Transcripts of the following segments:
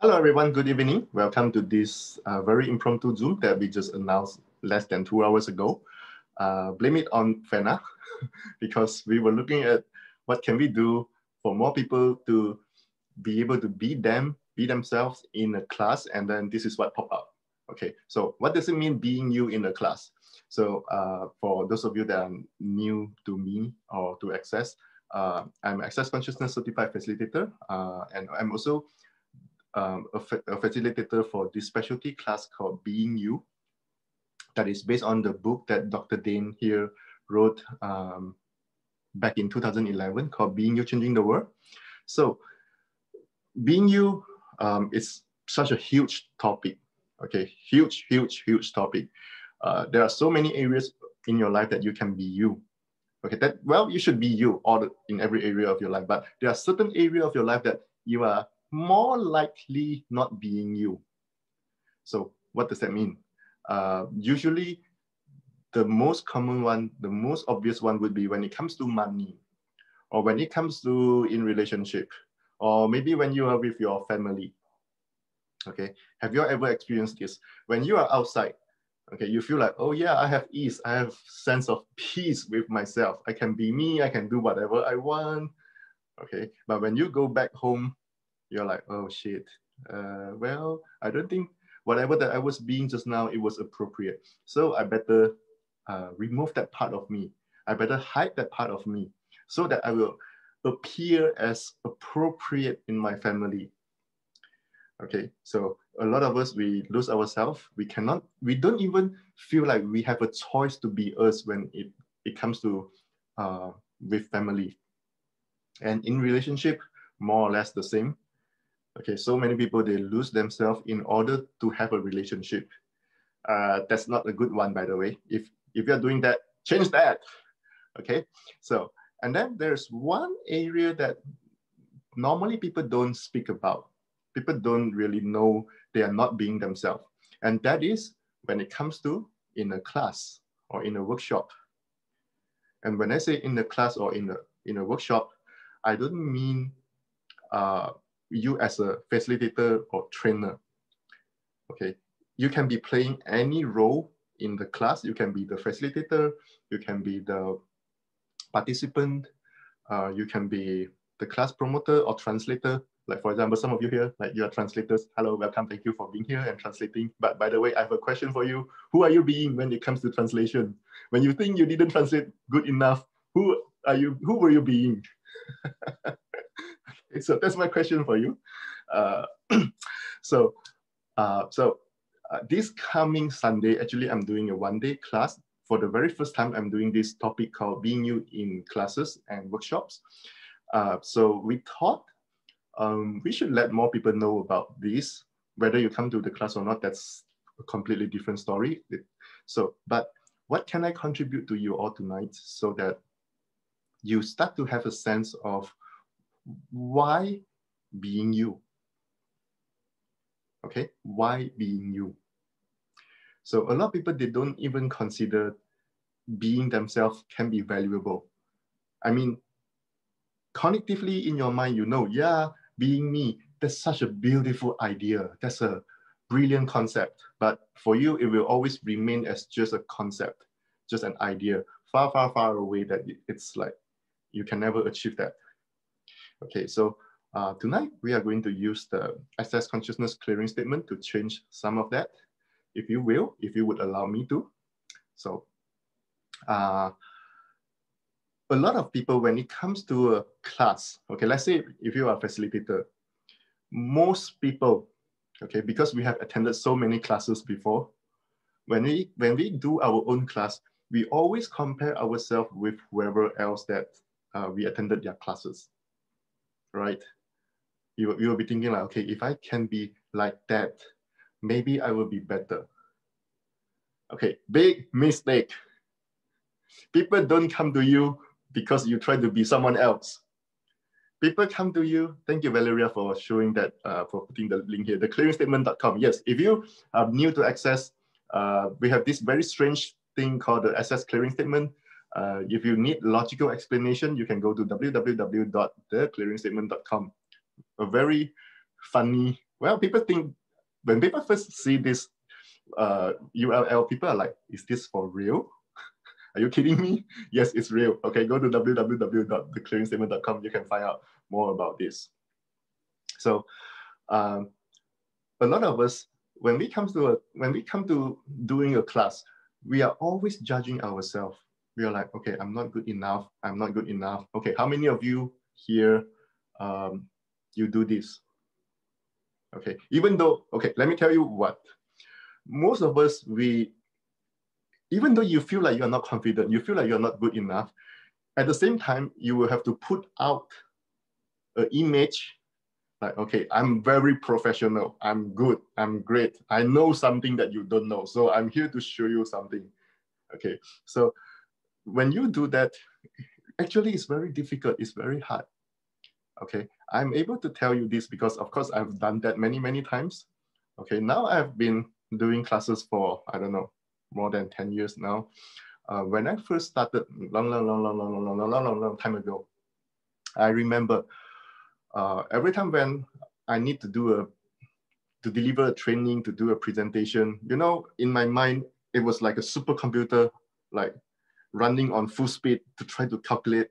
Hello, everyone. Good evening. Welcome to this very impromptu Zoom that we just announced less than 2 hours ago. Blame it on Fena because we were looking at what can we do for more people to be able to be themselves in a class, and then this is what popped up. Okay, so what does it mean being you in a class? So for those of you that are new to me or to Access, I'm Access Consciousness Certified Facilitator, and I'm also a facilitator for this specialty class called Being You, that is based on the book that Dr. Dane here wrote back in 2011 called Being You, Changing the World. So being you is such a huge topic, okay? Huge topic. There are so many areas in your life that you can be you. Okay, you should be you in every area of your life, but there are certain areas of your life that you are more likely not being you. So what does that mean? Usually, the most common one, the most obvious one would be when it comes to money, or when it comes to in relationship, or maybe when you are with your family. Okay, have you ever experienced this? When you are outside, okay, you feel like, oh yeah, I have ease, I have sense of peace with myself. I can be me, I can do whatever I want. Okay, but when you go back home, you're like, oh shit. Well, I don't think whatever that I was being just now, it was appropriate. So I better remove that part of me. I better hide that part of me so that I will appear as appropriate in my family. Okay, so a lot of us, we lose ourselves. We don't even feel like we have a choice to be us when it comes to with family. And in relationship, more or less the same. Okay, so many people, they lose themselves in order to have a relationship. That's not a good one, by the way. If you're doing that, change that. Okay, so, and then there's one area that normally people don't speak about. People don't really know they are not being themselves. And that is when it comes to in a class or in a workshop. And when I say in a class or in a workshop, I don't mean you as a facilitator or trainer. Okay, you can be playing any role in the class. You can be the facilitator, you can be the participant, you can be the class promoter or translator. Like for example, some of you here, like you are translators. Hello, welcome, thank you for being here and translating. But by the way, I have a question for you. Who are you being when it comes to translation? When you think you didn't translate good enough, who are you? Who were you being? Okay, so that's my question for you. Uh, so this coming Sunday, actually, I'm doing a one-day class. For the very first time, I'm doing this topic called Being You in classes and workshops. So we thought we should let more people know about this. Whether you come to the class or not, that's a completely different story. But what can I contribute to you all tonight so that you start to have a sense of why being you? Okay, why being you? So a lot of people, they don't even consider being themselves can be valuable. I mean, cognitively in your mind, you know, yeah, being me, that's such a beautiful idea. That's a brilliant concept. But for you, it will always remain as just a concept, just an idea, far away that it's like, you can never achieve that. Okay, so tonight we are going to use the Access Consciousness Clearing Statement to change some of that, if you will, if you would allow me to. So a lot of people, when it comes to a class, okay, let's say if you are a facilitator, most people, okay, because we have attended so many classes before, when we do our own class, we always compare ourselves with whoever else that we attended their classes, right? You will be thinking like, okay, if I can be like that, maybe I will be better. Okay, big mistake. People don't come to you because you try to be someone else. People come to you. Thank you, Valeria, for showing that, for putting the link here, theclearingstatement.com. Yes, if you are new to Access, we have this very strange thing called the Access Clearing Statement. If you need logical explanation, you can go to www.theclearingstatement.com. A very funny Well, people think, when people first see this URL, people are like, is this for real? Are you kidding me? Yes, it's real. Okay, go to www.theclearingstatement.com. You can find out more about this. So a lot of us, when we come to doing a class, we are always judging ourselves. We are like, okay, I'm not good enough. I'm not good enough. Okay, how many of you here, you do this? Okay, even though, okay, let me tell you what, most of us, even though you feel like you're not confident, you feel like you're not good enough, at the same time, you will have to put out an image like, okay, I'm very professional, I'm good, I'm great, I know something that you don't know, so I'm here to show you something. Okay, so when you do that, actually it's very difficult, it's very hard. Okay, I'm able to tell you this because of course I've done that many times. Okay, now I've been doing classes for, I don't know, more than 10 years now. When I first started long time ago, I remember every time when I need to deliver a training, to do a presentation, you know, in my mind, it was like a supercomputer, like running on full speed to try to calculate,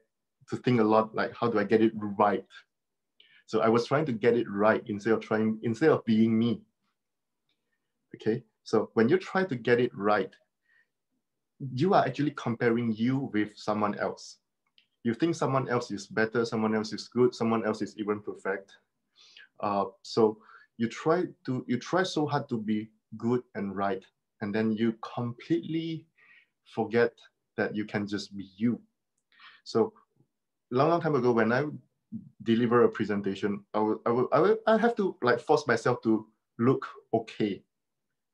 to think a lot, like how do I get it right? So I was trying to get it right instead of being me. Okay, so when you try to get it right, you are actually comparing you with someone else. You think someone else is better, someone else is good, someone else is even perfect. So you try so hard to be good and right, and then you completely forget that you can just be you. So long time ago, when I deliver a presentation, I have to like force myself to look okay.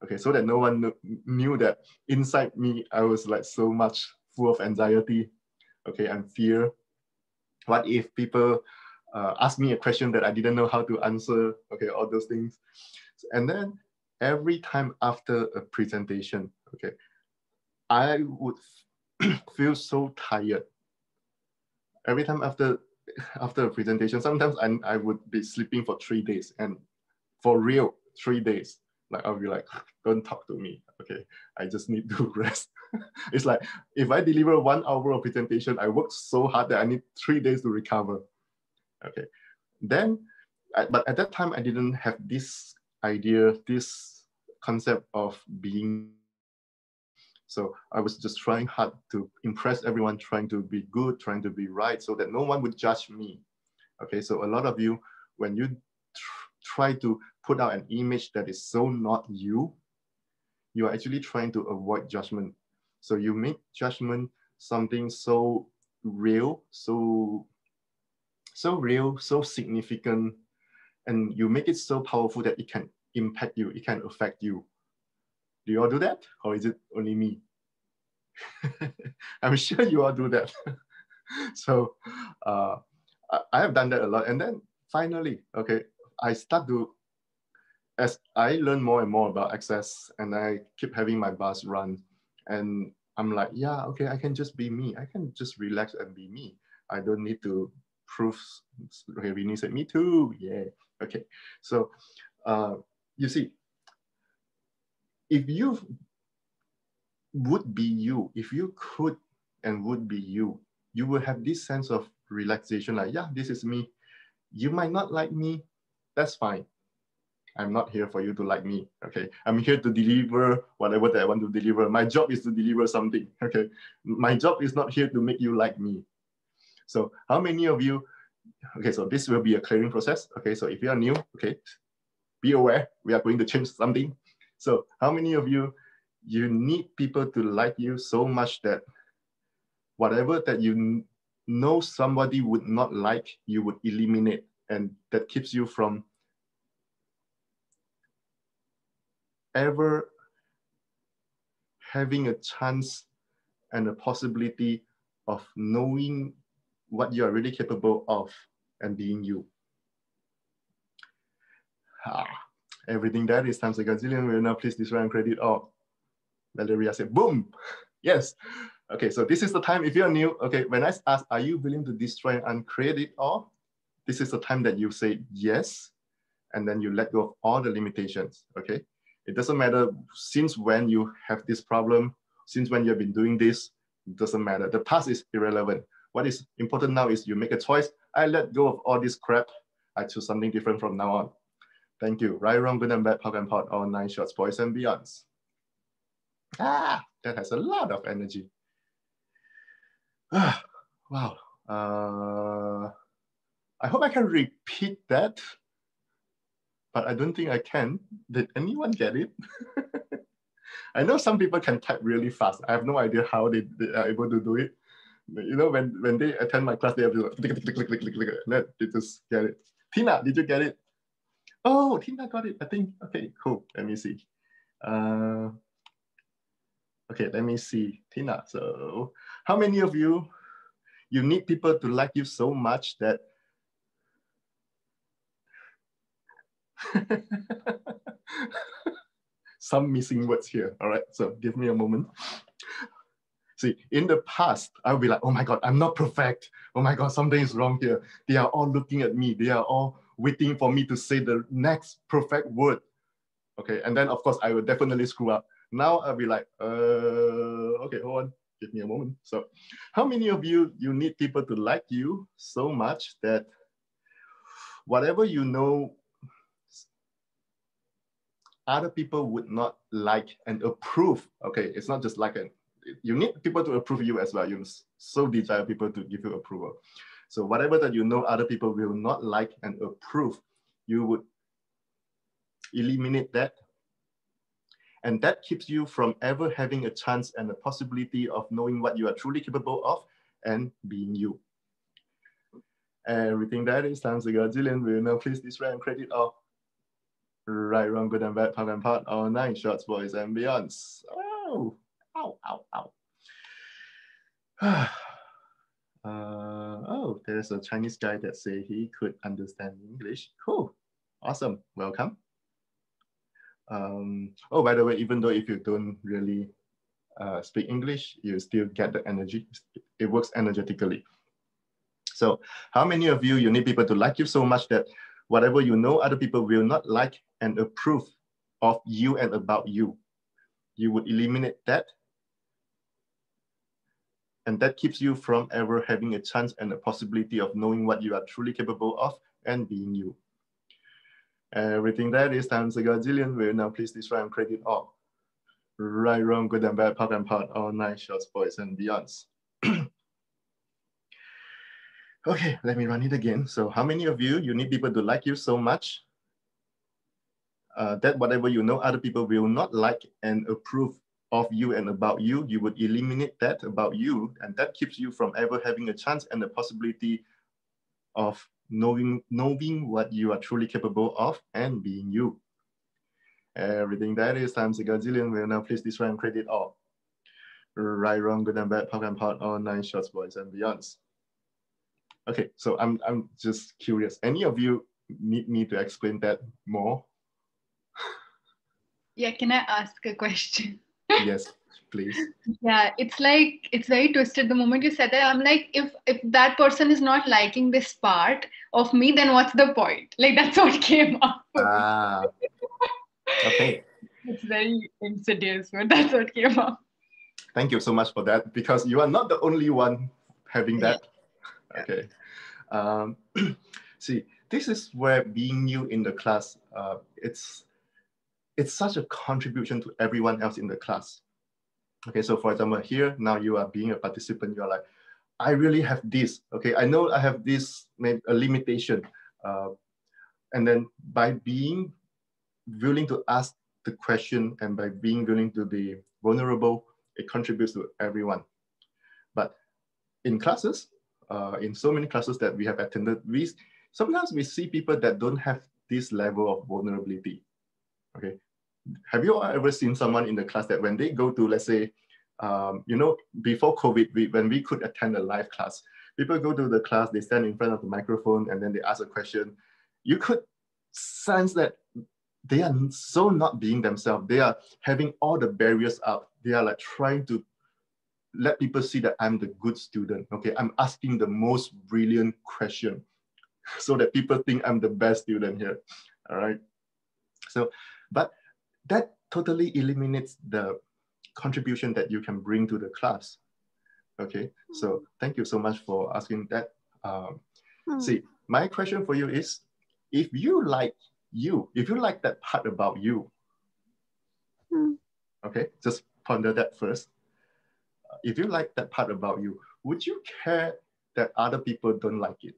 Okay, so that no one knew that inside me, I was like so much full of anxiety, okay, and fear. What if people ask me a question that I didn't know how to answer? Okay, all those things. And then every time after a presentation, okay, I would feel so tired. Every time after a presentation, sometimes I would be sleeping for 3 days, and for real, 3 days. Like I'll be like, don't talk to me. Okay, I just need to rest. It's like if I deliver 1 hour of presentation, I work so hard that I need 3 days to recover. Okay, then, but at that time I didn't have this idea, this concept of being. So I was just trying hard to impress everyone, trying to be good, trying to be right, so that no one would judge me. Okay, so a lot of you, when you try to put out an image that is so not you, you are actually trying to avoid judgment. So you make judgment something so real, so real, so significant, and you make it so powerful that it can impact you, it can affect you. Do you all do that? Or is it only me? I'm sure you all do that. So I have done that a lot. And then finally, okay, I start to, as I learn more and more about Access, and I keep having my bus run, and I'm like, yeah, okay, I can just be me. I can just relax and be me. I don't need to prove. Okay, Rini said, me too. Yeah. Okay. So you see, if you would be you, if you could and would be you, you will have this sense of relaxation, like, yeah, this is me. You might not like me, that's fine. I'm not here for you to like me, okay? I'm here to deliver whatever that I want to deliver. My job is to deliver something, okay? My job is not here to make you like me. So how many of you, okay, so this will be a clearing process, okay? So if you are new, okay, be aware, we are going to change something. So how many of you need people to like you so much that whatever that you know somebody would not like, you would eliminate, and that keeps you from ever having a chance and a possibility of knowing what you are really capable of and being you. Everything that is times a gazillion. Will now please destroy and credit all. Valeria said, boom. Yes. Okay, so this is the time, if you're new, okay, when I ask, are you willing to destroy and uncreate it all? This is the time that you say yes. and then you let go of all the limitations, okay? It doesn't matter since when you have this problem, since when you've been doing this, it doesn't matter. The past is irrelevant. What is important now is you make a choice. I let go of all this crap. I choose something different from now on. Thank you. Right, wrong, good and bad, POC and POD, all 9 shorts, boys and beyonds. Ah, that has a lot of energy. Wow. I hope I can repeat that, but I don't think I can. Did anyone get it? I know some people can type really fast. I have no idea how they are able to do it. You know, when they attend my class, they have to click, click, click, click, click, click, and then they just get it. Tina, did you get it? Oh, Tina got it, I think. Okay, cool. Let me see. Okay, let me see. Tina, so how many of you need people to like you so much that some missing words here. All right, so give me a moment. See, in the past, I'll be like, oh my God, I'm not perfect. Oh my God, something is wrong here. They are all looking at me. They are all waiting for me to say the next perfect word. Okay, and then of course, I will definitely screw up. Now I'll be like, okay, hold on, give me a moment. So how many of you need people to like you so much that whatever you know, other people would not like and approve? Okay, it's not just like you need people to approve you as well. You so desire people to give you approval. So whatever that you know other people will not like and approve, you would eliminate that. And that keeps you from ever having a chance and a possibility of knowing what you are truly capable of and being you. Everything that is times a gazillion will now please this and credit all. Right, wrong, good and bad, POC and POD, all 9 shorts, boys and beyonds. Oh, ow, ow, ow. Oh, there's a Chinese guy that say he could understand English. Cool, awesome, welcome. Oh, by the way, even though if you don't really speak English, you still get the energy. It works energetically. So how many of you need people to like you so much that whatever you know other people will not like and approve of you and about you, you would eliminate that? And that keeps you from ever having a chance and a possibility of knowing what you are truly capable of and being you. Everything that is times a gazillion will now please destroy and credit all. Right, wrong, good and bad, POC and POD, all 9 shorts, boys and beyonds. Okay, let me run it again. So how many of you need people to like you so much that whatever you know other people will not like and approve of you and about you, you would eliminate that about you, and that keeps you from ever having a chance and the possibility of knowing what you are truly capable of and being you. Everything that is times a gazillion will now please destroy and credit all. Right, wrong, good and bad, POC and POD, all 9 shorts, boys and beyonds. Okay, so I'm just curious. Any of you need me to explain that more? Yeah, can I ask a question? Yes, please. Yeah, it's like, it's very twisted. The moment you said that, I'm like, if that person is not liking this part of me, then what's the point? Like, that's what came up for me. Okay. It's very insidious, but that's what came up. Thank you so much for that, because you are not the only one having that. Yeah. Okay. See, this is where being you in the class, it's such a contribution to everyone else in the class. Okay, so for example, here, now you are being a participant, you're like, I really have this, okay? I know I have this, maybe a limitation. And then by being willing to ask the question and by being willing to be vulnerable, it contributes to everyone. But in classes, in so many classes that we have attended, sometimes we see people that don't have this level of vulnerability, okay? Have you ever seen someone in the class that when they go to, let's say, you know, before COVID, when we could attend a live class, people go to the class, they stand in front of the microphone and then they ask a question. You could sense that they are so not being themselves. They are having all the barriers up. They are like trying to let people see that I'm the good student. Okay, I'm asking the most brilliant question so that people think I'm the best student here. All right. So, but that totally eliminates the contribution that you can bring to the class. Okay. So thank you so much for asking that. See, my question for you is, if you like that part about you, okay, just ponder that first. If you like that part about you, would you care that other people don't like it?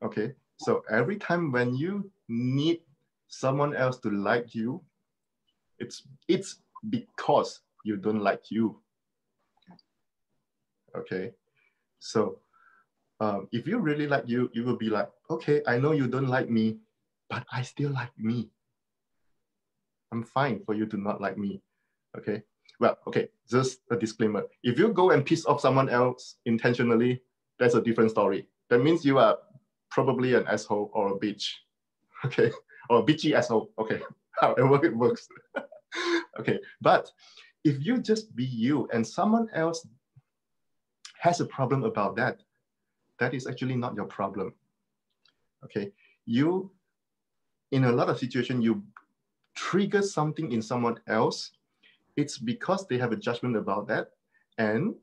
Okay, so every time when you need someone else to like you, it's because you don't like you. Okay, so if you really like you, you will be like, okay, I know you don't like me, but I still like me. I'm fine for you to not like me. Okay. Well, okay, just a disclaimer. If you go and piss off someone else intentionally, that's a different story. That means you are probably an asshole or a bitch. Okay. Or a bitchy asshole. Okay. However it works. Okay. But if you just be you and someone else has a problem about that, that is actually not your problem. Okay. You, in a lot of situations, you trigger something in someone else, it's because they have a judgment about that. And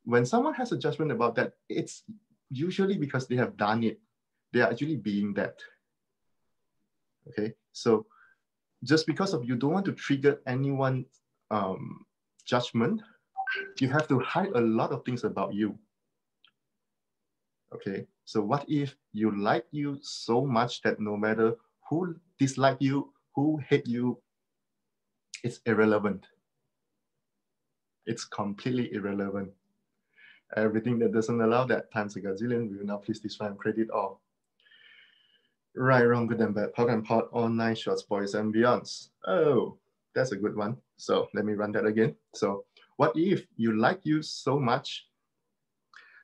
when someone has a judgment about that, it's usually because they have done it. They are actually being that. Okay, so just because of you don't want to trigger anyone's judgment, you have to hide a lot of things about you. Okay, so what if you like you so much that no matter who dislike you, who hate you, it's irrelevant. It's completely irrelevant. Everything that doesn't allow that times a gazillion, we will now please describe and credit all. Right, wrong, good and bad, POC and POD, all 9 shorts, boys and beyonds. Oh, that's a good one. So let me run that again. So what if you like you so much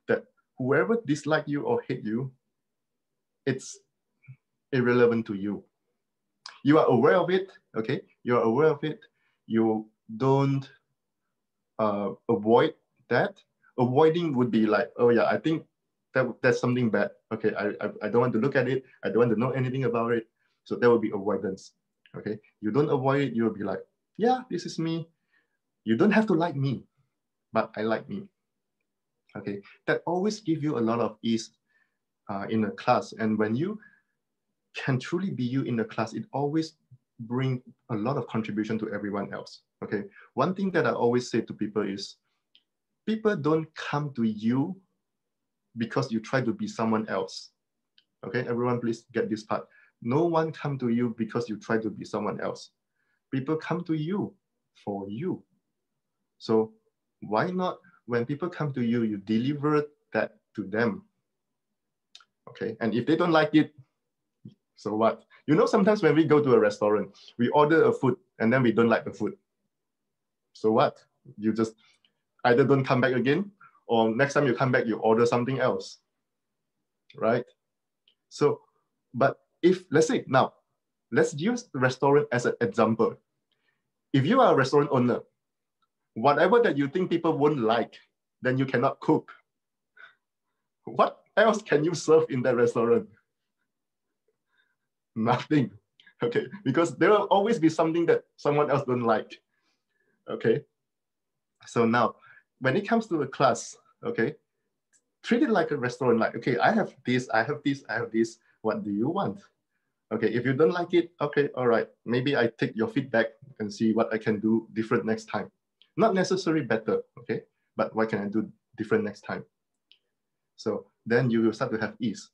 that whoever dislike you or hate you, it's irrelevant to you. You are aware of it, okay? You are aware of it. You don't avoid that. Avoiding would be like, oh yeah, I think that's something bad. Okay, I don't want to look at it. I don't want to know anything about it. So that would be avoidance. Okay, you don't avoid it. You'll be like, yeah, this is me. You don't have to like me, but I like me. Okay, that always gives you a lot of ease in a class. And when you can truly be you in the class, it always brings a lot of contribution to everyone else. Okay, one thing that I always say to people is, people don't come to you because you try to be someone else. Okay, everyone please get this part. No one come to you because you try to be someone else. People come to you for you. So why not, when people come to you, you deliver that to them. Okay, and if they don't like it, so what? You know, sometimes when we go to a restaurant, we order a food and then we don't like the food. So what? You just either don't come back again, or next time you come back, you order something else, right? So, but if, let's say now, let's use the restaurant as an example. If you are a restaurant owner, whatever that you think people won't like, then you cannot cook. What else can you serve in that restaurant? Nothing. Okay, because there will always be something that someone else don't like. Okay, so now when it comes to a class, okay, treat it like a restaurant. Like, okay, I have this, I have this, I have this. What do you want? Okay, if you don't like it, okay, all right. Maybe I take your feedback and see what I can do different next time. Not necessarily better, okay, but what can I do different next time? So then you will start to have ease.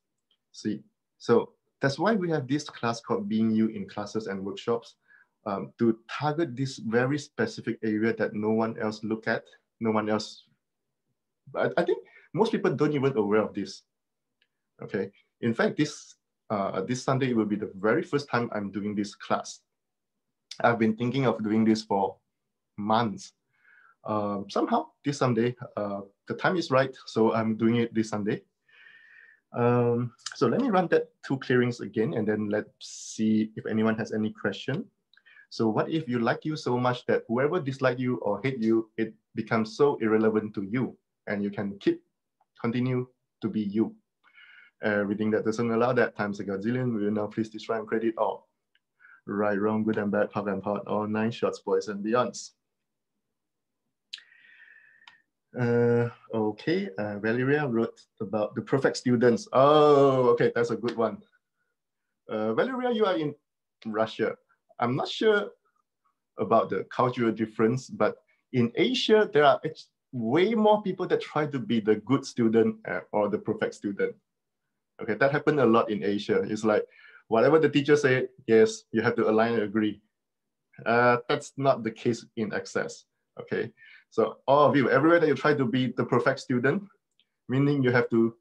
See, so that's why we have this class called Being You in classes and workshops, to target this very specific area that no one else look at, no one else. I think most people don't even aware of this. Okay, in fact, this Sunday will be the very first time I'm doing this class. I've been thinking of doing this for months. Somehow this Sunday, the time is right, so I'm doing it this Sunday. So let me run that 2 clearings again, and then let's see if anyone has any question. So what if you like you so much that whoever dislike you or hate you, it becomes so irrelevant to you, and you can keep Continue to be you. Everything that doesn't allow that times a gazillion, we will now please destroy and create it all. Right, wrong, good and bad, POC and POD, all 9 shorts, boys and beyonds. Okay, Valeria wrote about the perfect students. Oh, okay, that's a good one. Valeria, you are in Russia. I'm not sure about the cultural difference, but in Asia, there are way more people that try to be the good student or the perfect student. Okay, that happened a lot in Asia. It's like, whatever the teacher say, yes, you have to align and agree. That's not the case in Access, okay? So all of you, everywhere that you try to be the perfect student, meaning you have to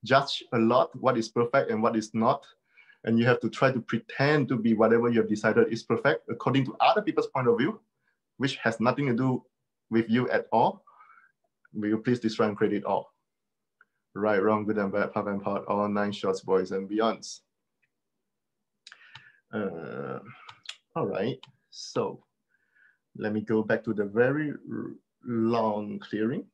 judge a lot what is perfect and what is not, and you have to try to pretend to be whatever you have decided is perfect according to other people's point of view, which has nothing to do with you at all. Will you please destroy and create it all? Right, wrong, good and bad, POC and POD, all 9 shorts, boys and beyonds. All right, so let me go back to the very long clearing.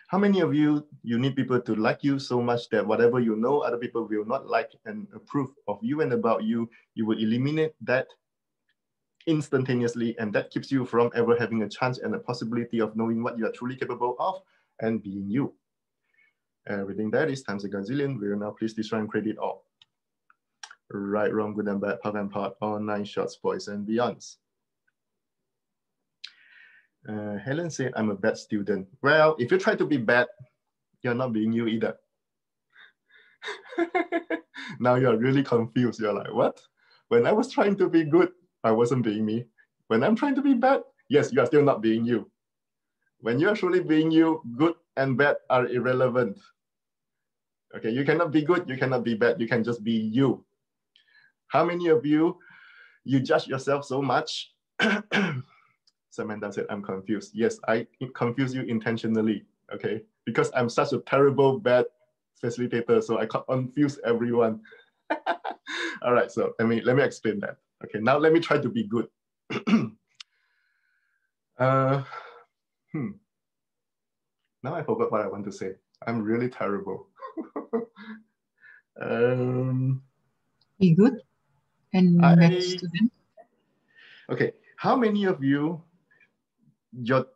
How many of you need people to like you so much that whatever you know other people will not like and approve of you and about you, you will eliminate that instantaneously, and that keeps you from ever having a chance and a possibility of knowing what you are truly capable of and being you. Everything that is times a gazillion, we will now please destroy and create it all. Right, wrong, good and bad, POC and POD, all 9 shorts, boys and beyonds. Helen said, I'm a bad student. Well, if you try to be bad, you're not being you either. Now you're really confused. You're like, what? When I was trying to be good, I wasn't being me. When I'm trying to be bad, yes, you are still not being you. When you're truly being you, good and bad are irrelevant. Okay, you cannot be good, you cannot be bad, you can just be you. How many of you judge yourself so much? Samantha said, I'm confused. Yes, I confuse you intentionally, okay? Because I'm such a terrible, bad facilitator, so I confuse everyone. All right, so let me explain that. Okay, now let me try to be good. Now I forgot what I want to say. I'm really terrible. Be good and next to them. Okay, how many of you, your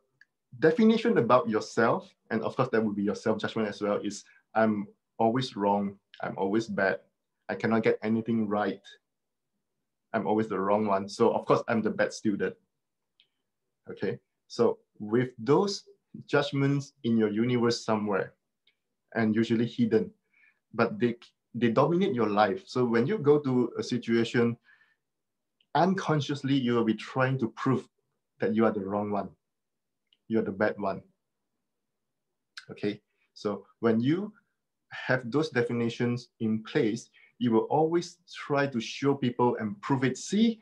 definition about yourself, and of course that would be your self-judgment as well, is I'm always wrong, I'm always bad, I cannot get anything right, I'm always the wrong one, so of course I'm the bad student. Okay, so with those judgments in your universe somewhere, and usually hidden, but they dominate your life. So when you go to a situation, unconsciously you will be trying to prove that you are the wrong one, you're the bad one. Okay, so when you have those definitions in place, you will always try to show people and prove it. See,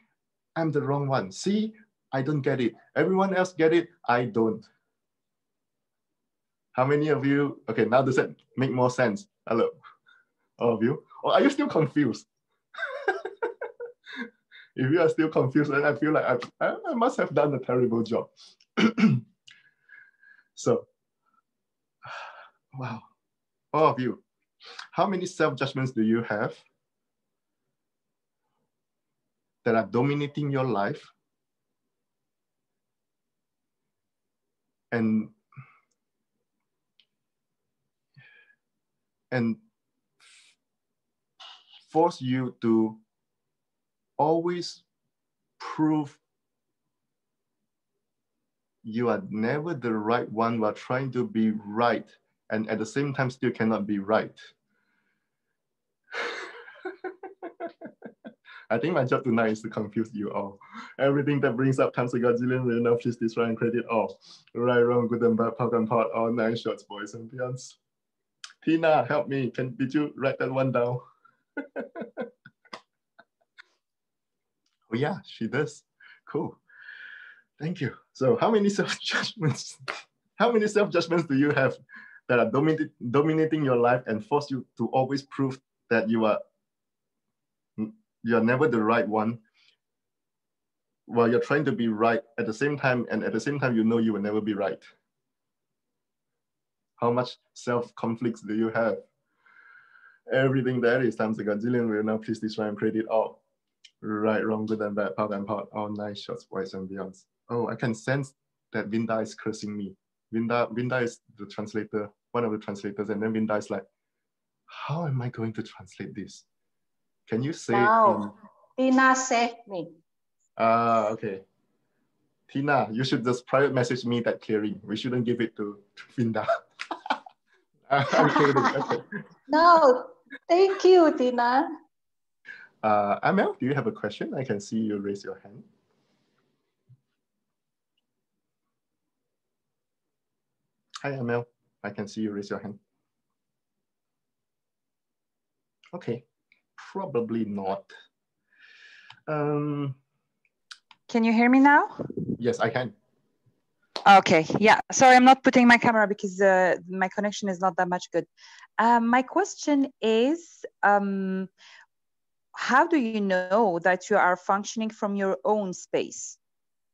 I'm the wrong one. See, I don't get it. Everyone else get it, I don't. How many of you, okay, now does that make more sense? Hello, all of you? Or are you still confused? If you are still confused, then I feel like I must have done a terrible job. So, wow, all of you, how many self-judgments do you have that are dominating your life and force you to always prove you are never the right one while trying to be right, and at the same time still cannot be right? I think my job tonight is to confuse you all. Everything that brings up times a gazillion will now please destroy and create it all. Right, wrong, good and bad, POC and POD, all 9 shorts, boys and beyonds. Tina, help me. Did you write that one down? Oh yeah, she does. Cool. Thank you. So how many self-judgments do you have that are dominating your life and force you to always prove that you are never the right one while you're trying to be right at the same time, and at the same time you know you will never be right? How much self-conflicts do you have? Everything there is times a gazillion. Will now please destroy and create it all. Right, wrong, good and bad, part and part, all nice shots, boys and beyonds. Oh, I can sense that Vinda is cursing me. Vinda is the translator, one of the translators, and then Vinda is like, how am I going to translate this? Can you say? No, Tina saved me. Okay. Tina, you should just private message me that clearing. We shouldn't give it to Vinda. I'm kidding. Okay. No, thank you, Tina. Amel, do you have a question? I can see you raise your hand. Hi, Amel. I can see you raise your hand. Okay, probably not. Can you hear me now? Yes, I can. Okay, yeah. Sorry, I'm not putting my camera because my connection is not that much good. My question is, how do you know that you are functioning from your own space?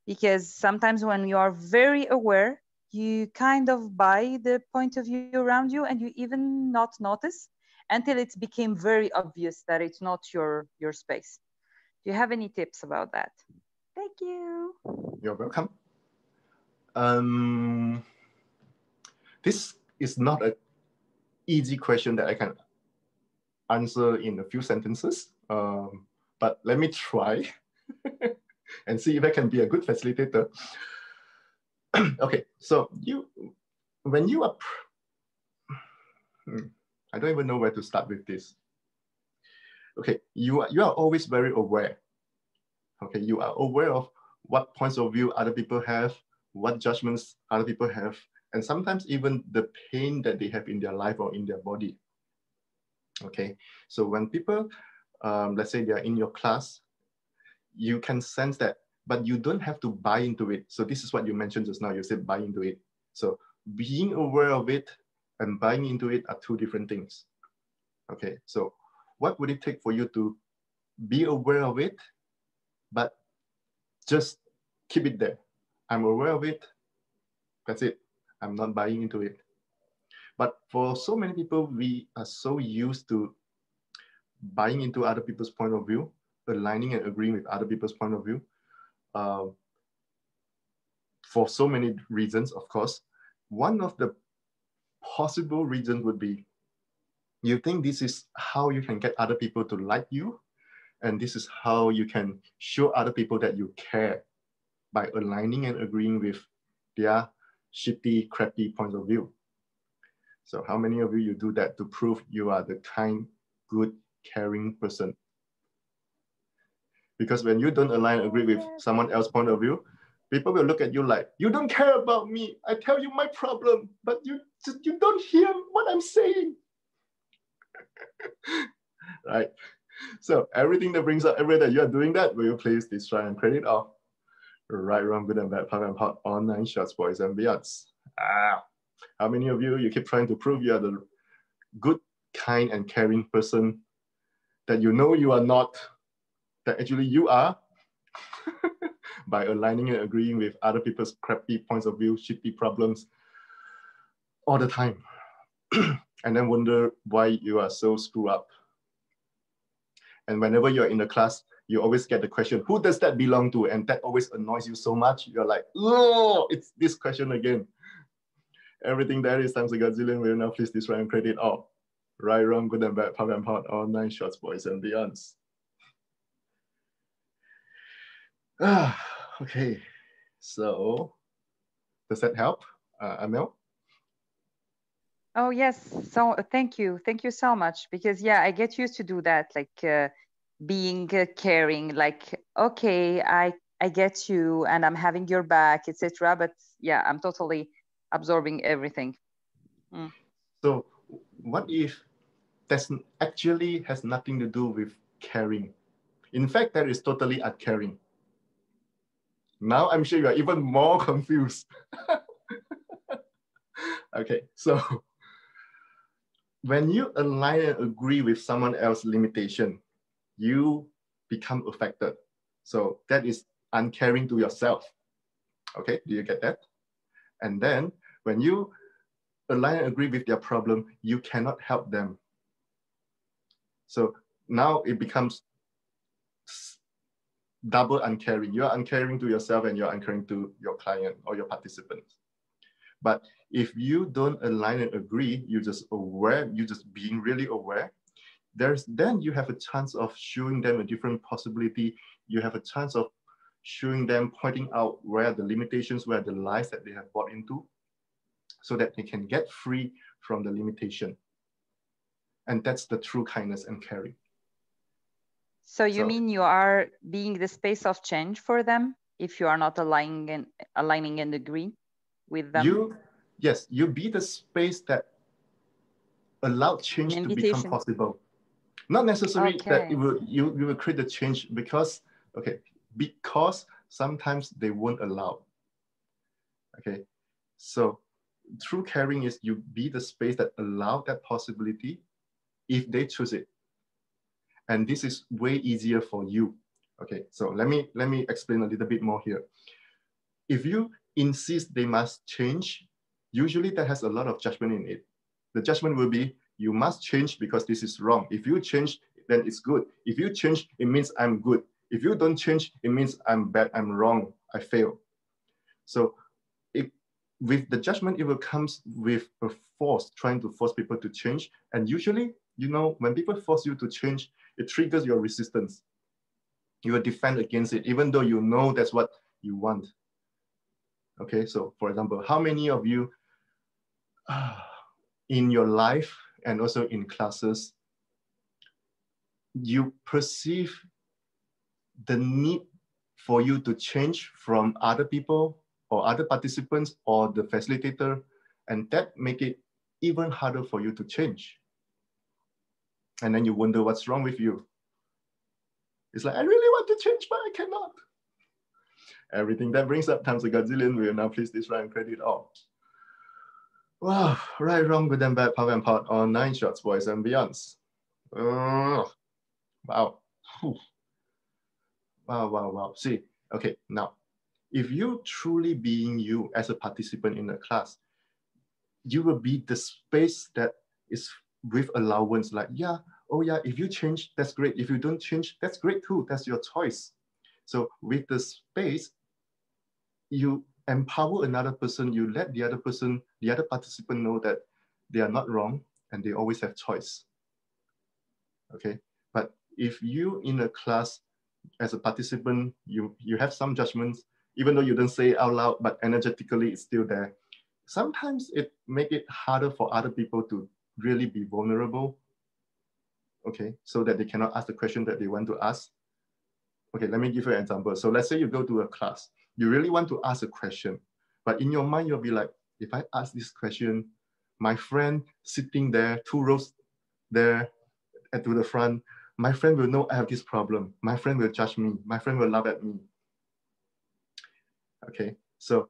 Because sometimes when you are very aware, you kind of buy the point of view around you and you even not notice until it became very obvious that it's not your space. Do you have any tips about that? Thank you. You're welcome. This is not an easy question that I can answer in a few sentences, but let me try and see if I can be a good facilitator. Okay, so when you are, I don't even know where to start with this. Okay, you are always very aware. Okay, you are aware of what points of view other people have, what judgments other people have, and sometimes even the pain that they have in their life or in their body. Okay, so when people, let's say they are in your class, you can sense that, but you don't have to buy into it. So this is what you mentioned just now, you said buy into it. So being aware of it and buying into it are two different things. Okay, so what would it take for you to be aware of it, but just keep it there? I'm aware of it, that's it. I'm not buying into it. But for so many people, we are so used to buying into other people's point of view, aligning and agreeing with other people's point of view, for so many reasons, of course. One of the possible reasons would be, you think this is how you can get other people to like you, and this is how you can show other people that you care, by aligning and agreeing with their shitty, crappy points of view. So how many of you do that to prove you are the kind, good, caring person? Because when you don't align and agree with someone else's point of view, people will look at you like, you don't care about me. I tell you my problem, but you don't hear what I'm saying. Right? So everything that brings up every day, you are doing that, will you please destroy and credit off? Right, wrong, good and bad, part and part, all 9 shots, boys and beyonds. How many of you keep trying to prove you are the good, kind, and caring person that you know you are not, that actually you are, by aligning and agreeing with other people's crappy points of view, shitty problems all the time, and then wonder why you are so screwed up. And whenever you're in the class, you always get the question, who does that belong to? And that always annoys you so much. You're like, oh, it's this question again. Everything there is times a gazillion, will now please destroy and credit all. Right, wrong, good and bad, part and part, all 9 shots, boys and beyonds. Okay, so does that help, Amel? Oh yes, so thank you so much, because yeah, I get used to do that, like being caring, like, okay, I get you and I'm having your back, etc. But yeah, I'm totally absorbing everything. So what if that actually has nothing to do with caring? In fact, that is totally uncaring. Now I'm sure you are even more confused. Okay, so when you align and agree with someone else's limitation, you become affected. So that is uncaring to yourself. Okay, do you get that? And then when you align and agree with their problem, you cannot help them. So now it becomes double uncaring. You're uncaring to yourself and you're uncaring to your client or your participants. But if you don't align and agree, you're just aware, you're just being really aware, then you have a chance of showing them a different possibility. You have a chance of showing them, pointing out where the limitations, where the lies that they have bought into, so that they can get free from the limitation. And that's the true kindness and caring. So you mean you are being the space of change for them if you are not aligning and agree with them? Yes, you be the space that allow change to become possible. Not necessarily that you will create the change because sometimes they won't allow. Okay, so true caring is you be the space that allow that possibility if they choose it. And this is way easier for you. Okay, so let me explain a little bit more here. If you insist they must change, usually that has a lot of judgment in it. The judgment will be, you must change because this is wrong. If you change, then it's good. If you change, it means I'm good. If you don't change, it means I'm bad, I'm wrong, I fail. So with the judgment, it will come with a force, trying to force people to change. And usually, you know, when people force you to change, it triggers your resistance. You will defend against it, even though you know that's what you want. Okay, so for example, how many of you in your life and also in classes, you perceive the need for you to change from other people or other participants or the facilitator, and that make it even harder for you to change? And then you wonder what's wrong with you. It's like, I really want to change, but I cannot. Everything that brings up times a gazillion, we will now place this right and credit all. Wow, right, wrong, good and bad, power and part, all 9 shots, boys and beyonds. Wow. Whew. Wow. See, okay, now, if you truly being you as a participant in a class, you will be the space that is with allowance, like, yeah, oh yeah, if you change, that's great. If you don't change, that's great too. That's your choice. So with the space, you empower another person, you let the other person, the other participant know that they are not wrong and they always have choice. Okay, but if you in a class as a participant, you have some judgments, even though you don't say it out loud, but energetically it's still there. Sometimes it make it harder for other people to really be vulnerable, okay, so that they cannot ask the question that they want to ask. Okay, let me give you an example. So let's say you go to a class, you really want to ask a question, but in your mind, you'll be like, if I ask this question, my friend sitting there, 2 rows there to the front, my friend will know I have this problem. My friend will judge me. My friend will laugh at me. Okay, so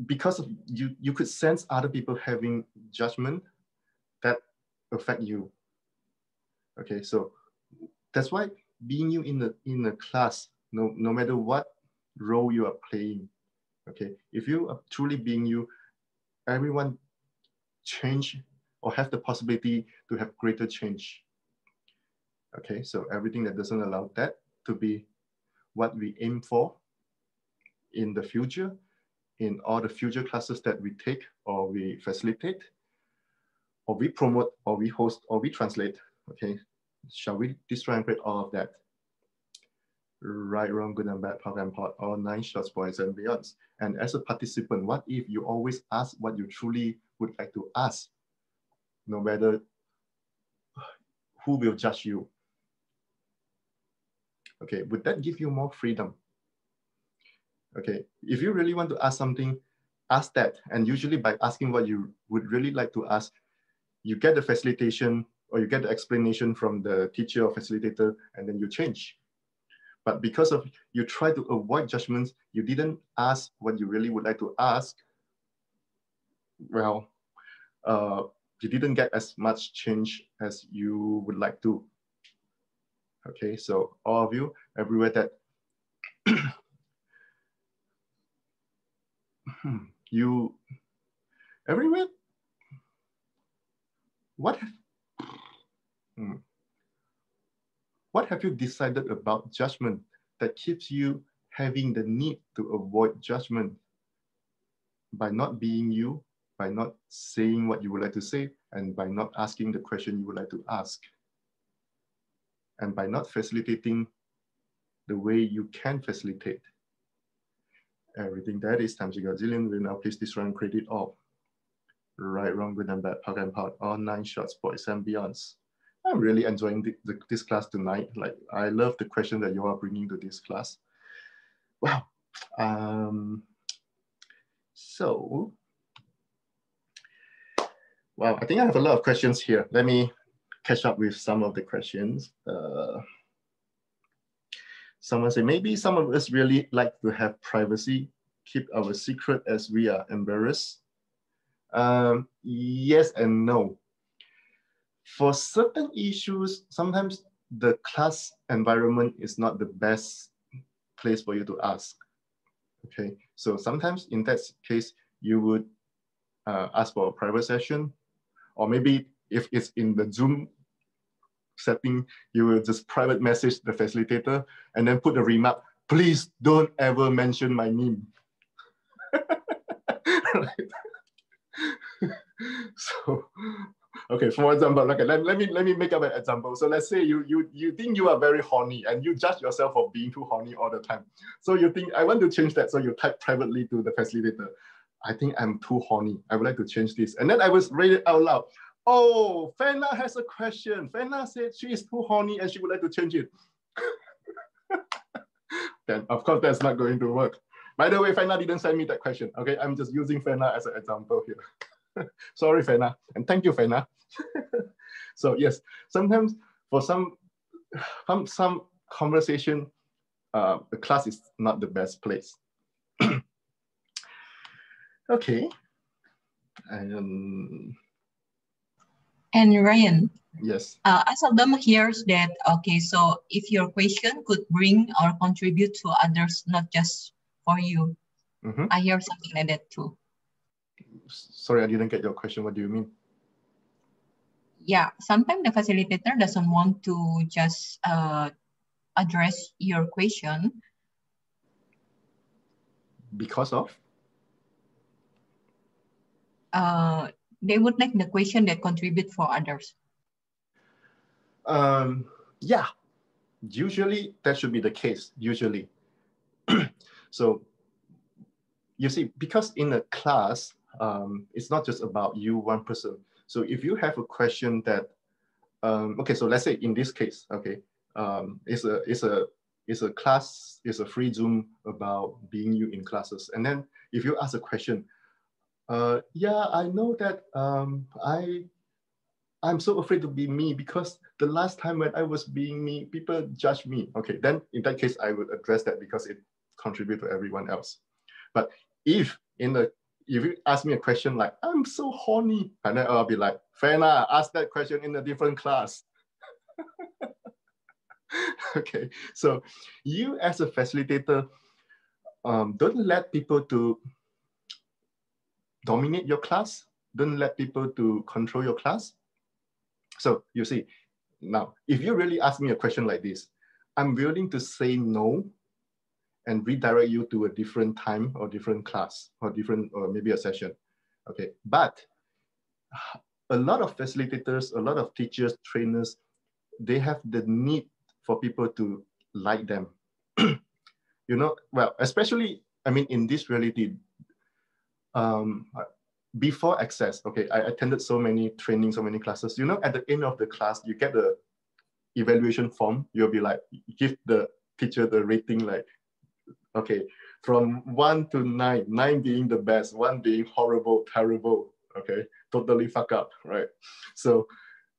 because of you could sense other people having judgment that affect you. Okay, so that's why being you in a class, no matter what role you are playing, okay, if you are truly being you, everyone change or have the possibility to have greater change. Okay, so everything that doesn't allow that to be what we aim for in the future, in all the future classes that we take or we facilitate, or we promote, or we host, or we translate, okay? Shall we destroy and create all of that? Right, wrong, good and bad, power and part, all 9 shots, boys and beyonds. And as a participant, what if you always ask what you truly would like to ask, no matter who will judge you? Okay, would that give you more freedom? Okay, if you really want to ask something, ask that. And usually by asking what you would really like to ask, you get the facilitation or you get the explanation from the teacher or facilitator, and then you change. But because of you try to avoid judgments, you didn't ask what you really would like to ask, well, you didn't get as much change as you would like to. Okay, so all of you, everywhere that Everywhere. What have you decided about judgment that keeps you having the need to avoid judgment by not being you, by not saying what you would like to say, and by not asking the question you would like to ask, and by not facilitating the way you can facilitate? Everything that is times you got zillion will now please destroy and create it all. Right, wrong, good and bad, POC and POC, all 9 short sports and beyonds. I'm really enjoying this class tonight. Like, I love the question that you are bringing to this class. Wow. So, wow, I think I have a lot of questions here. Let me catch up with some of the questions. Someone said, maybe some of us really like to have privacy, keep our secret as we are embarrassed. Yes and no. For certain issues, sometimes the class environment is not the best place for you to ask. Okay, so sometimes in that case, you would ask for a private session, or maybe if it's in the Zoom setting, you will just private message the facilitator and then put a remark, please don't ever mention my name. Right? So, okay, for example, okay, let me make up an example. So let's say you think you are very horny and you judge yourself for being too horny all the time. So you think, I want to change that. So you type privately to the facilitator, I think I'm too horny. I would like to change this. And then I was read it out loud. Oh, Fenna has a question. Fenna said she is too horny and she would like to change it. Then of course that's not going to work. By the way, Fenna didn't send me that question. Okay, I'm just using Fenna as an example here. Sorry, Fenna, and thank you, Fenna. So yes, sometimes for some conversation, the class is not the best place. Okay. And Ryan. Yes. I seldom hears that, okay, so if your question could bring or contribute to others, not just for you. Mm-hmm. I hear something like that too. Sorry, I didn't get your question. What do you mean? Yeah, sometimes the facilitator doesn't want to just address your question. Because of? They would like the question that contribute for others. Yeah, usually that should be the case, usually. So, you see, because in a class, it's not just about you, one person. So if you have a question that, okay, so let's say in this case, okay, it's a class, it's a free Zoom about being you in classes. And then if you ask a question, yeah, I know that I'm so afraid to be me because the last time when I was being me, people judge me. Okay, then in that case, I would address that because it contributes to everyone else. But if you ask me a question like, I'm so horny, and then I'll be like, Fenna, ask that question in a different class. Okay, so you as a facilitator, don't let people to dominate your class. Don't let people to control your class. So you see, now, if you really ask me a question like this, I'm willing to say no and redirect you to a different time or different class or maybe a session. Okay, but a lot of facilitators, a lot of teachers, trainers, they have the need for people to like them. You know, well, especially, I mean, in this reality, before access, okay, I attended so many trainings, so many classes. You know, at the end of the class, you get the evaluation form. You'll be like, give the teacher the rating, like, okay, from 1 to 9, 9 being the best, 1 being horrible, terrible, okay, totally fuck up, right? So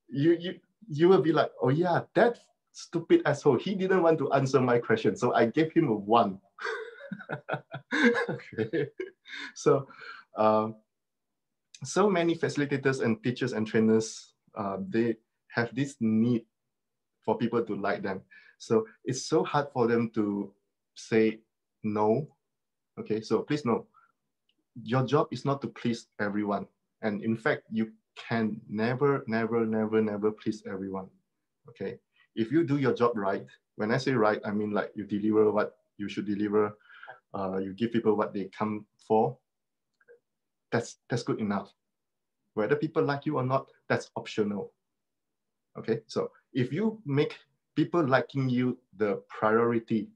you will be like, oh yeah, that stupid asshole, he didn't want to answer my question, so I gave him a 1. Okay, so so many facilitators and teachers and trainers, they have this need for people to like them. So it's so hard for them to say no. Okay, so please know, your job is not to please everyone. And in fact, you can never please everyone. Okay. If you do your job right, when I say right, I mean like you deliver what you should deliver, you give people what they come for, that's good enough. Whether people like you or not, that's optional. Okay, so if you make people liking you the priority,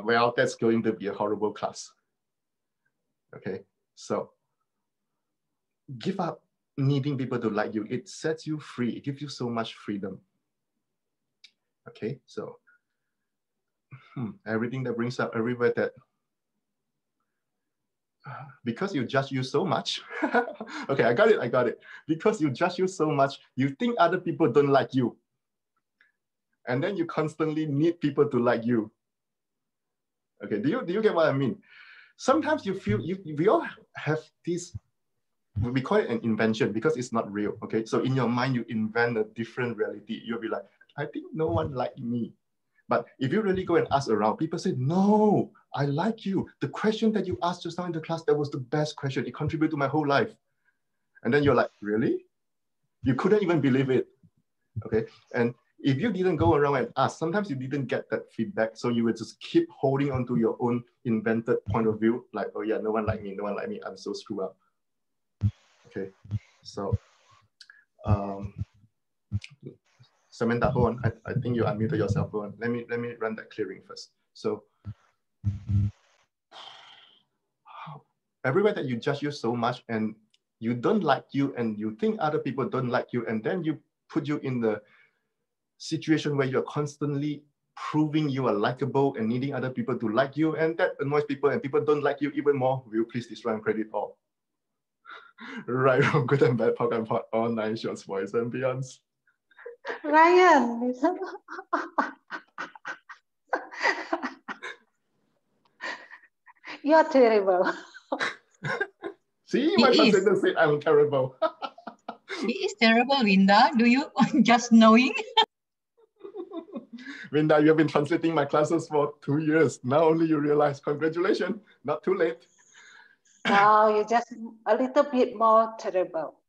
well, that's going to be a horrible class. Okay, so give up needing people to like you. It sets you free. It gives you so much freedom. Okay, so everything that brings up everywhere that because you judge you so much. Okay, I got it. Because you judge you so much, you think other people don't like you. And then you constantly need people to like you. Okay, do you get what I mean? Sometimes you feel, we all have this, we call it an invention because it's not real, okay? So in your mind, you invent a different reality. You'll be like, I think no one liked me. But if you really go and ask around, people say, no, I like you. The question that you asked just now in the class, that was the best question. It contributed to my whole life. And then you're like, really? You couldn't even believe it, okay? And if you didn't go around and ask, sometimes you didn't get that feedback. So you would just keep holding on to your own invented point of view. Like, oh yeah, no one like me, I'm so screwed up. Okay, so, Samantha, hold on. I think you unmuted yourself. Hold on. Let me run that clearing first. So everywhere that you judge you so much and you don't like you and you think other people don't like you, and then you put you in the situation where you're constantly proving you are likable and needing other people to like you, and that annoys people and people don't like you even more. Will you please destroy and credit all? Right, wrong, good and bad, POC and POT, all 9 shorts, boys and beyonds. Ryan, you're terrible. See, my translator said I'm terrible. He is terrible, Linda. Do you just knowing? Linda, you have been translating my classes for 2 years. Now only you realize. Congratulations, not too late. Wow, you're just a little bit more terrible.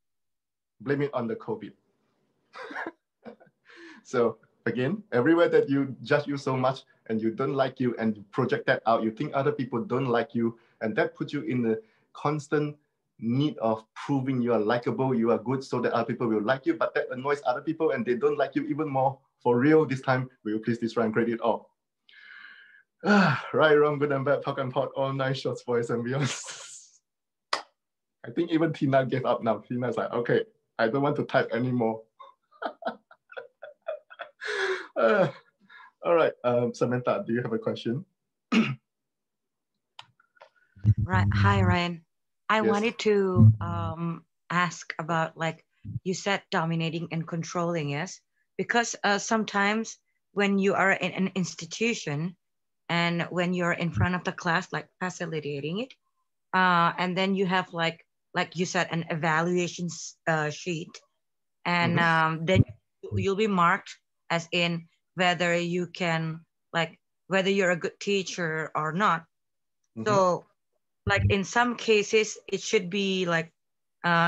Blame it on the COVID. So again, everywhere that you judge you so much and you don't like you and you project that out, you think other people don't like you, and that puts you in the constant need of proving you are likable, you are good, so that other people will like you, but that annoys other people and they don't like you even more. For real, this time, will you please destroy and credit all? Right, wrong, good and bad, POC and POT, all 9 shorts, boys and beyonds. I think even Tina gave up now. Tina's like, okay, I don't want to type anymore. All right, Samantha, do you have a question? Right. Hi, Ryan. I Yes. wanted to ask about, like, you said dominating and controlling, yes? Because sometimes when you are in an institution and when you're in front of the class, like facilitating it, and then you have like you said, an evaluation sheet, and then you'll be marked as in whether you can, like, whether you're a good teacher or not. So like in some cases, it should be like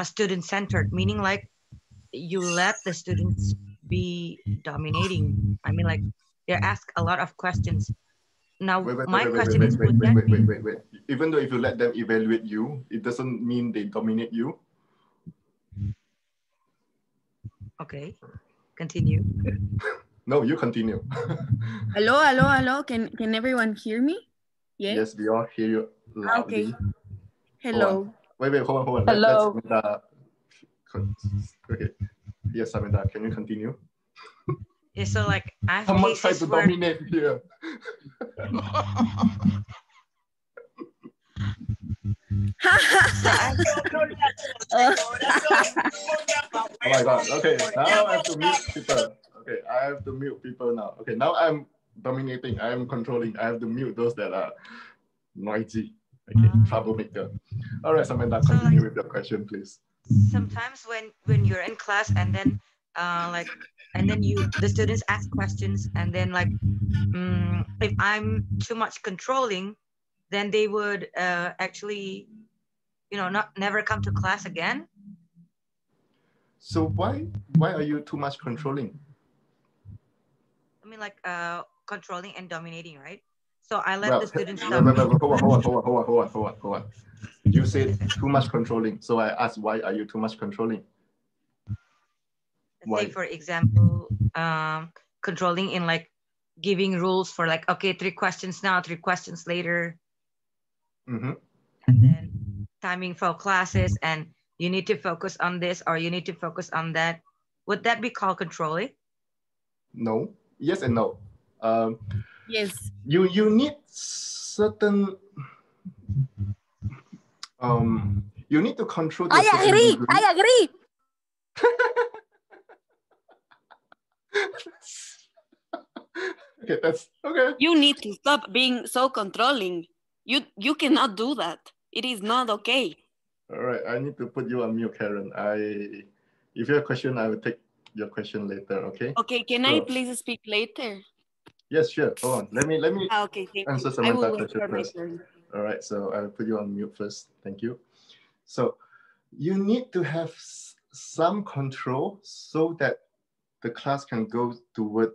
student-centered, meaning like you let the students be dominating. I mean, like they ask a lot of questions. Now, my question is, wait. Even though if you let them evaluate you, it doesn't mean they dominate you. Okay, continue. No, you continue. Hello. Can everyone hear me? Yeah? Yes, we all hear you loudly. Okay. Hello. Wait, hold on. Hello. Okay. Yes, Samantha, can you continue? Yeah, so like I have Someone tried cases to where dominate here. Oh my God. Okay, now I have to mute people. Okay, I have to mute people now. Okay, now I'm dominating. I am controlling. I have to mute those that are noisy. Okay, troublemaker. All right, Samantha, continue with your question, please. sometimes when you're in class and then the students ask questions, and then like if I'm too much controlling, then they would actually never come to class again. So why are you too much controlling? I mean, like controlling and dominating, right? So I let Well, the students hold on. You said too much controlling. So I asked, why are you too much controlling? Say, for example, controlling in like giving rules for like, okay, 3 questions now, 3 questions later. Mm-hmm. And then timing for classes, and you need to focus on this or you need to focus on that. Would that be called controlling? No. Yes and no. Yes. You need certain you need to control. I agree. Okay, that's okay. You need to stop being so controlling. You cannot do that. It is not okay. All right, I need to put you on mute, Karen. If you have a question, I will take your question later. Okay. Okay, can I please speak later? Yes, sure. Hold on. Let me Okay, thank answer you. some I of will that wait question for my first. turn. All right, so I'll put you on mute first. Thank you. So you need to have some control so that the class can go toward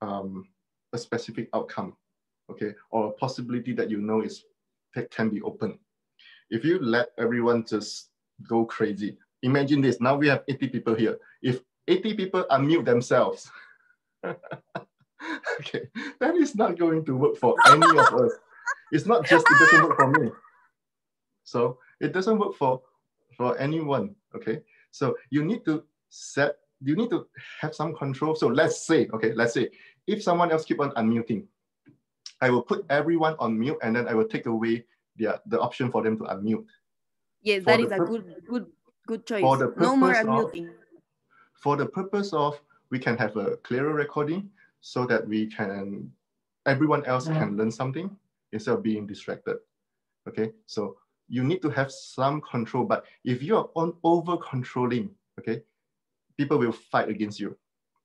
a specific outcome, okay, or a possibility that that can be open. If you let everyone just go crazy, imagine this. Now we have 80 people here. If 80 people unmute themselves, okay, that is not going to work for any of us. It's not just, it doesn't work for me. So it doesn't work for anyone, okay? So you need to have some control. So let's say if someone else keep on unmuting, I will put everyone on mute and then I will take away the option for them to unmute. Yes, that is a good choice. No more unmuting. For the purpose of we can have a clearer recording so that everyone else can learn something instead of being distracted. Okay, so you need to have some control, but if you are over controlling, okay, people will fight against you.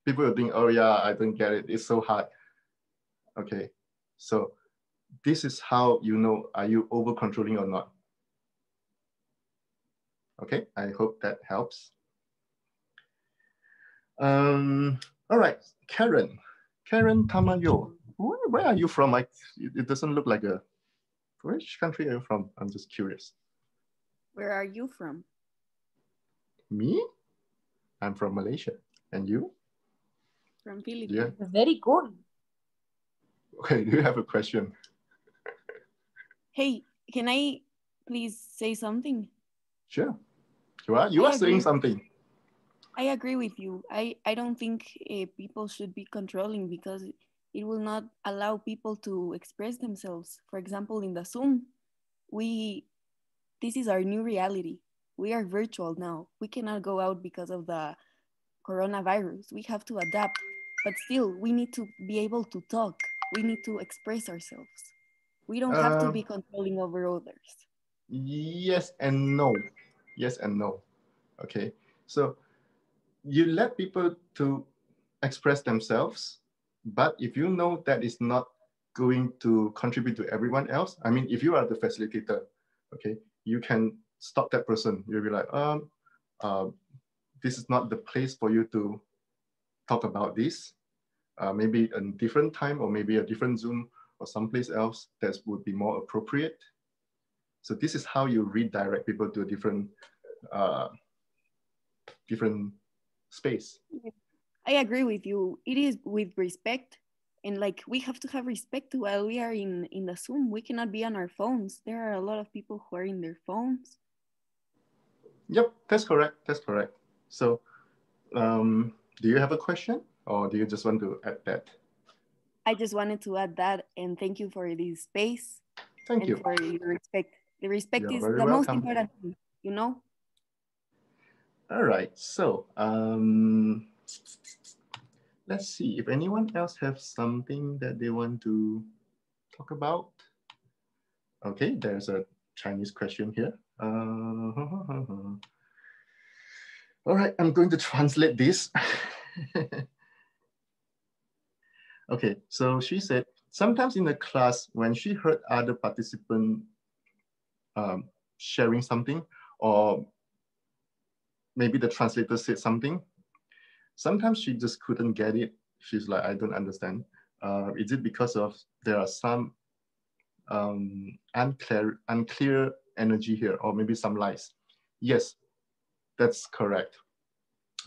People will think, oh yeah, I don't get it, it's so hard. Okay, so this is how you know, are you over controlling or not? Okay, I hope that helps. All right, Karen Tamayo, where are you from? It doesn't look like which country are you from? I'm just curious. Where are you from? Me? I'm from Malaysia. And you? From Philippines. Yeah. Very good. Okay, do you have a question? Hey, can I please say something? Sure. You are saying something. I agree with you. I don't think people should be controlling because it will not allow people to express themselves. For example, in the Zoom, this is our new reality. We are virtual now. We cannot go out because of the coronavirus. We have to adapt, but still we need to be able to talk. We need to express ourselves. We don't have to be controlling over others. Yes and no. Yes and no. Okay. So you let people to express themselves, but if you know that is not going to contribute to everyone else, I mean, if you are the facilitator, okay, you can stop that person. You'll be like, this is not the place for you to talk about this. Maybe a different time or maybe a different Zoom or someplace else that would be more appropriate. So this is how you redirect people to a different space. I agree with you. It is with respect. And like we have to have respect while we are in the Zoom. We cannot be on our phones. There are a lot of people who are in their phones. Yep, that's correct. That's correct. So do you have a question or do you just want to add that? I just wanted to add that and thank you for this space. Thank you. For your respect. The respect You're is very the most welcome. important thing, you know? All right, so let's see if anyone else has something that they want to talk about. Okay, there's a Chinese question here. All right, I'm going to translate this. Okay, so she said, sometimes in the class, when she heard other participants sharing something, or maybe the translator said something. Sometimes she just couldn't get it. She's like, I don't understand. Is it because of there are some unclear energy here, or maybe some lies? Yes, that's correct.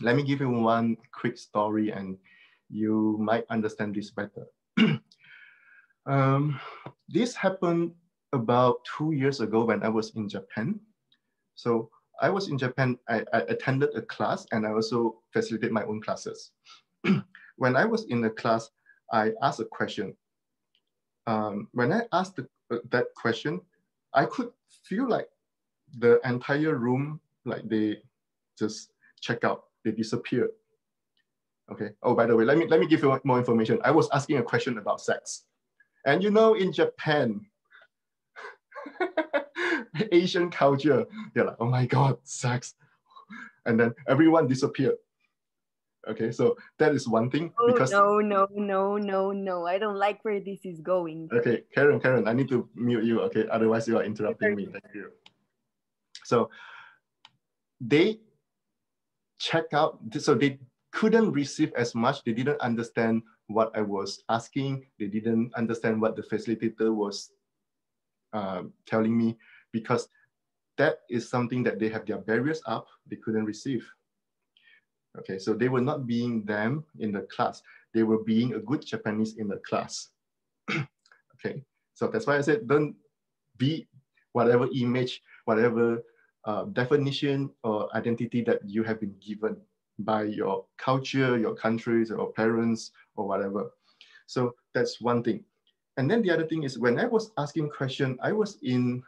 Let me give you one quick story and you might understand this better. This happened about 2 years ago when I was in Japan. So I was in Japan, I attended a class and I also facilitate my own classes. When I was in the class, I asked a question. When I asked that question, I could feel like the entire room, like they just check out, they disappeared. Okay. Oh, by the way, let me give you more information. I was asking a question about sex. And you know, in Japan, Asian culture, they're like, oh my God, sex. And then everyone disappeared. Okay, so that is one thing. Oh, because no. I don't like where this is going. Okay, Karen, I need to mute you, okay? Otherwise you are interrupting me. Thank you. So they check out, so they couldn't receive as much. They didn't understand what I was asking. They didn't understand what the facilitator was telling me, because that is something that they have their barriers up, they couldn't receive. Okay, so they were not being them in the class. They were being a good Japanese in the class. Okay, so that's why I said, don't be whatever image, whatever definition or identity that you have been given by your culture, your countries, or parents, or whatever. So that's one thing. And then the other thing is, when I was asking question, I was in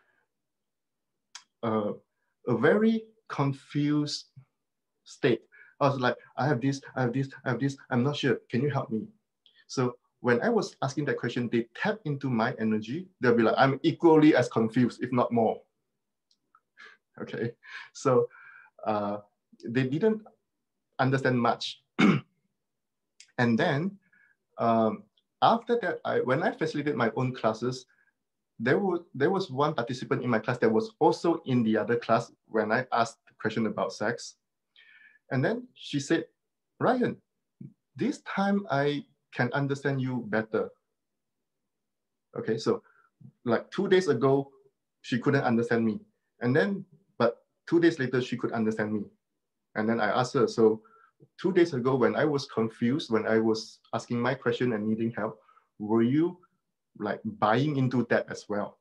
a very confused state. I was like, I have this, I'm not sure, can you help me? So when I was asking that question, they tap into my energy. They'll be like, I'm equally as confused, if not more. Okay, so they didn't understand much. And then after that, when I facilitated my own classes, there was one participant in my class that was also in the other class when I asked the question about sex. And then she said, Ryan, this time I can understand you better. Okay, so like 2 days ago, she couldn't understand me. And then, but 2 days later, she could understand me. And then I asked her, so 2 days ago, when I was confused, when I was asking my question and needing help, were you like buying into that as well?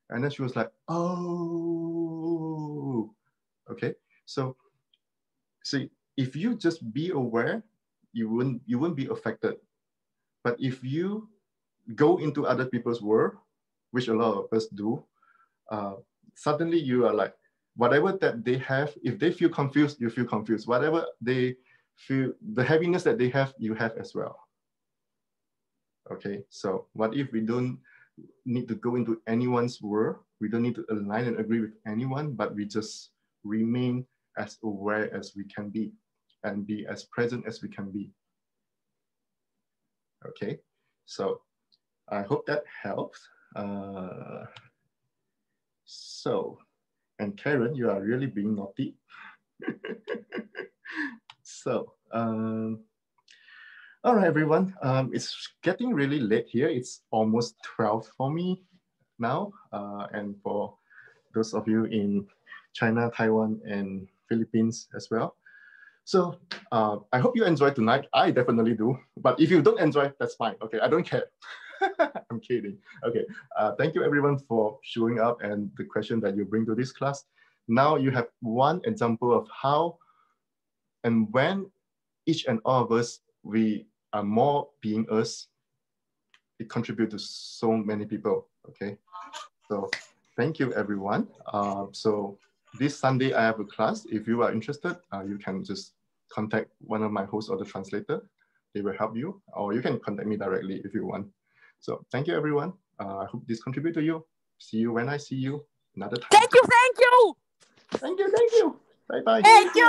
And then she was like, oh, okay. So see, if you just be aware, you wouldn't be affected. But if you go into other people's world, which a lot of us do, suddenly you are like, whatever that they have, if they feel confused, you feel confused. Whatever they feel, the heaviness that they have, you have as well. Okay, so what if we don't need to go into anyone's world? We don't need to align and agree with anyone, but we just remain as aware as we can be and be as present as we can be. Okay, so I hope that helps. And Karen, you are really being naughty. So, all right, everyone. It's getting really late here. It's almost 12 for me now. And for those of you in China, Taiwan, and Philippines as well. So I hope you enjoyed tonight. I definitely do. But if you don't enjoy, that's fine. Okay, I don't care. I'm kidding. Okay, thank you everyone for showing up and the question that you bring to this class. Now you have one example of how and when each and all of us, we are more being us, it contributes to so many people, okay? So thank you everyone. So this Sunday I have a class. If you are interested, you can just contact one of my hosts or the translator. They will help you, or you can contact me directly if you want. So thank you everyone. I hope this contributes to you. See you when I see you another time. Thank you. Thank you. Bye-bye. Thank you.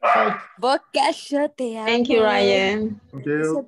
Bye. Boca yo te amo. Thank you, Ryan. Thank you.